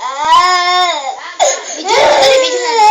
Video na, dali, video na.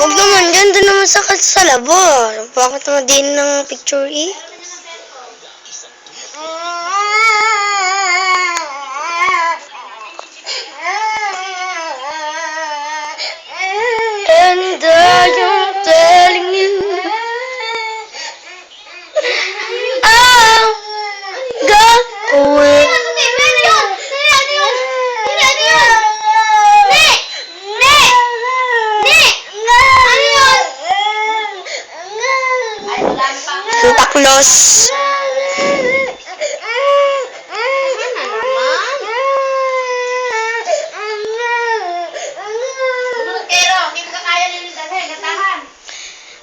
Huwag naman dyan, doon naman sa labas. Bakit naman din ng picture eh? And I'm telling you, I'm going. Santa Claus.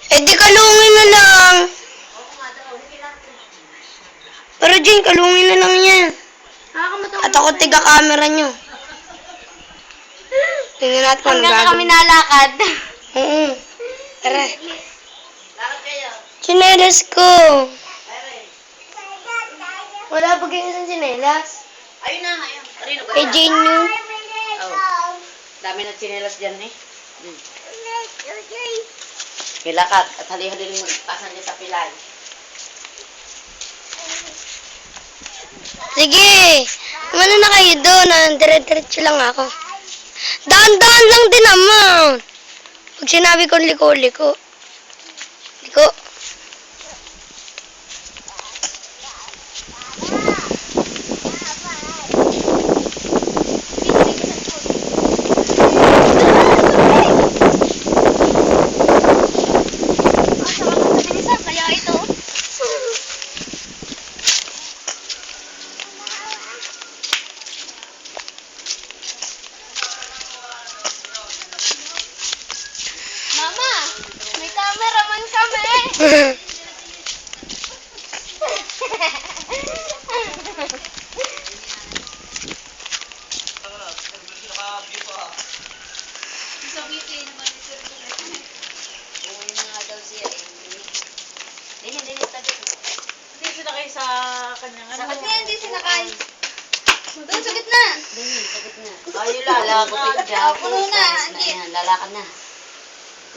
Eh di kalungin na lang. Pero Jane, kalungin na lang yan. At ako tiga-camera nyo. Tingnan natin kung Hanggang gagawin. kami nalakad. Oo. Tara. Chinelas ko. Wala ba kayo isang chinelas? Ayun na, ayun. Karino ba? Kay Jane yun. Oh. Dami na tsinelas dyan eh. Kilakad at hali-hali rin pasan niya sa pilay. Sige. Ano na kayo doon? Dire-diretso lang ako. Daan-daan lang din naman. Pag sinabi ko liko-liko. Liko. Kaya ito. Mama, may cameraman kami. Hindi sila kayo sa kanyang ano. Ba't nga hindi sinakay? Doon sa gitna. Ayun lalakad dyan. Puno na, hindi. Lalakad na.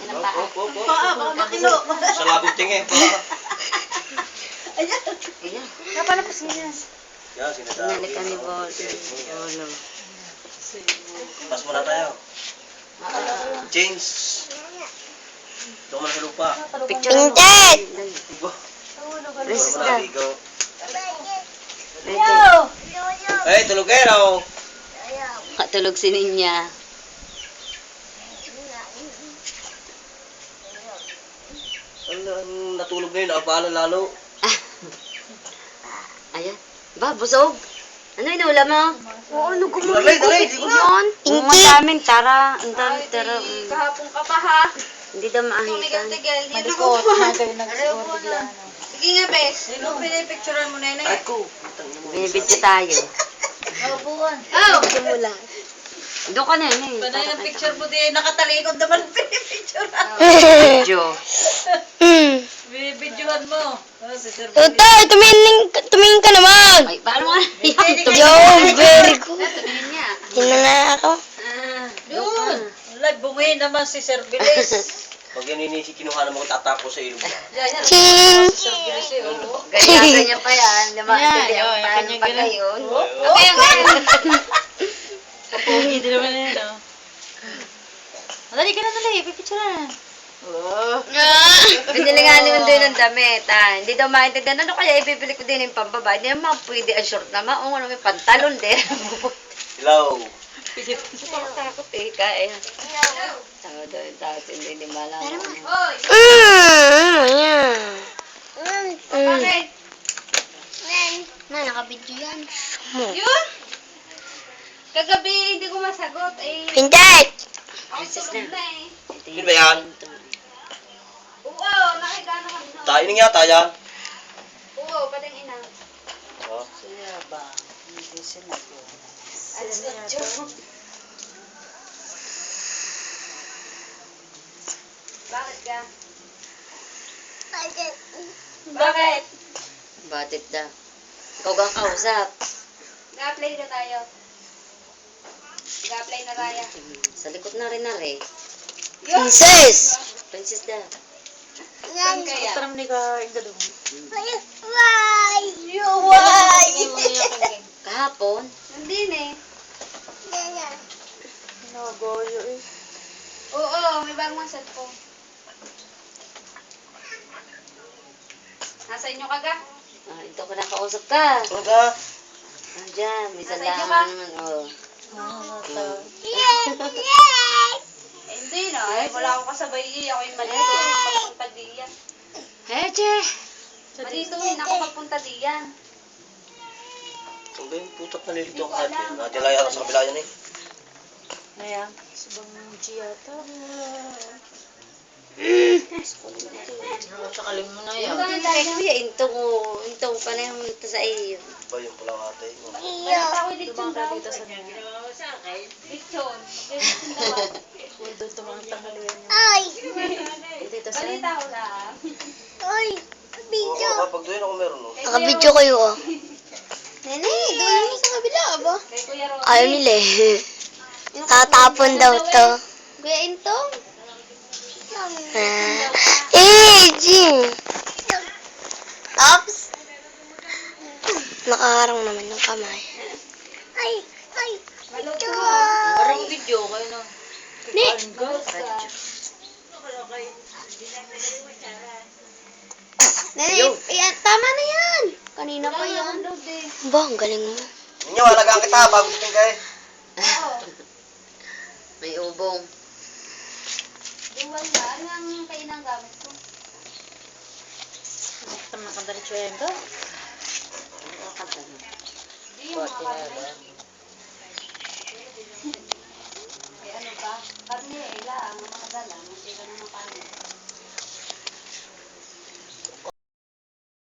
Yan ang paa. Baka makino. Sa labing tingin. Ayan. Napalapos niya. Yan, sinasabi. Nalik ka ni Bolo. Pas muna tayo. James. Doon man sa lupa. Picture mo. Pinted! Rest Doon ka. man ligo. Ready. Hey, tulugero! Katulog si Ninya. Ang natulog ngayon, nakapala lalo. Ayan. Ba, busog. Ano inulam mo? Oo, ano Dali, dali, di ko na. yun? Pinky. Ang daming tara. Ang daming tara. Kahapon ka pa ha. Hindi daw maahitan. Tigil-tigil. Malikot na kayo nagsiguro bigla. Sige nga, bes. Sino pinipicturean mo na yun? Ay ko. Binibidyo tayo. Naupuan. Oh! Doon ka na yun eh. Panay ang picture mo din. Nakatalikod naman pinipicturean. Video. Binibidyohan mo. Oh, si Sir Totoy, tumingin ka naman. Ay, paano nga? Yo, very good. Tingin niya. Tingnan na ako. Yun. Wala, bungin naman si Sir Bilis. Pag yan inisip, kinuha naman ko tatapos sa ilog na. Ching! Ganyan pa yan. Hindi ang paano pa ngayon. Kaya ngayon. Kapogi din naman yan, no? Madali ka na dali, pipicture na. Binili nga naman doon ng damit. Hindi daw maintindihan. Ano kaya ibibili ko din yung pambaba? Hindi naman pwede ang short naman. O ano may pantalon din. Hilaw. Takot eh. Kaya. Tama daw yung tao. Hindi malaman. Hoy! Bakit? Nakabidyo yan. Yun! Kagabi, hindi ko masagot. Eh, Hindi! ako sunod na eh. Yun ba yan? Oo, nakikano kami na. Tayo na yata yan. Oo, pating ina. Oh. Alas 8. Bakit ka? Bakit? Batit na. Ikaw kang kausap. Ga-apply na tayo. Ga-apply na tayo. Sa likod na rin na rin. Princess! Princess da. Saan kaya? Kahapon. Hindi eh. Oo, may bagong cellphone. Nasa inyo ka ga? Ito ko nakausap ka. Ano ka? Diyan, may Nasa inyo salangan. Eh, hindi na. Eh, wala akong kasabay. Ako yung malito. Pagpunta diyan. Heche! Malito rin ako pagpunta diyan. Saan ba yung putak na lilito ang kahit yun? Nadilaya sa kabila yan eh. Ayan. Subang Giata. Sakalim mo na yan. Kaya kuya, into pa na yung ito sa iyo. Ba yung pulang ate? Balita ko yung lechon daw. Lechon. Lechon daw. Balita ko lang. Oo, pag doon ako meron no. Nakabidyo kayo, oh. Nene, doon mo sa kabila, ba? Kay Kuya Rocky. Ayaw nila eh. Tatapon daw to. Kuya Intong. Jing! Ops! Nakaharang naman yung kamay. Maluto ka. Parang video kayo no. Maluto ka. Nene, yan, tama na yan. Kanina pa yan. Download eh. Ba, ang galing mo. Ninyo, alagaan kita bago tingin kayo. Oo. May ubong. Duwal ba? Ano ang kainang gamit ko? Nakakanta mo. Hindi yung mga kapatid.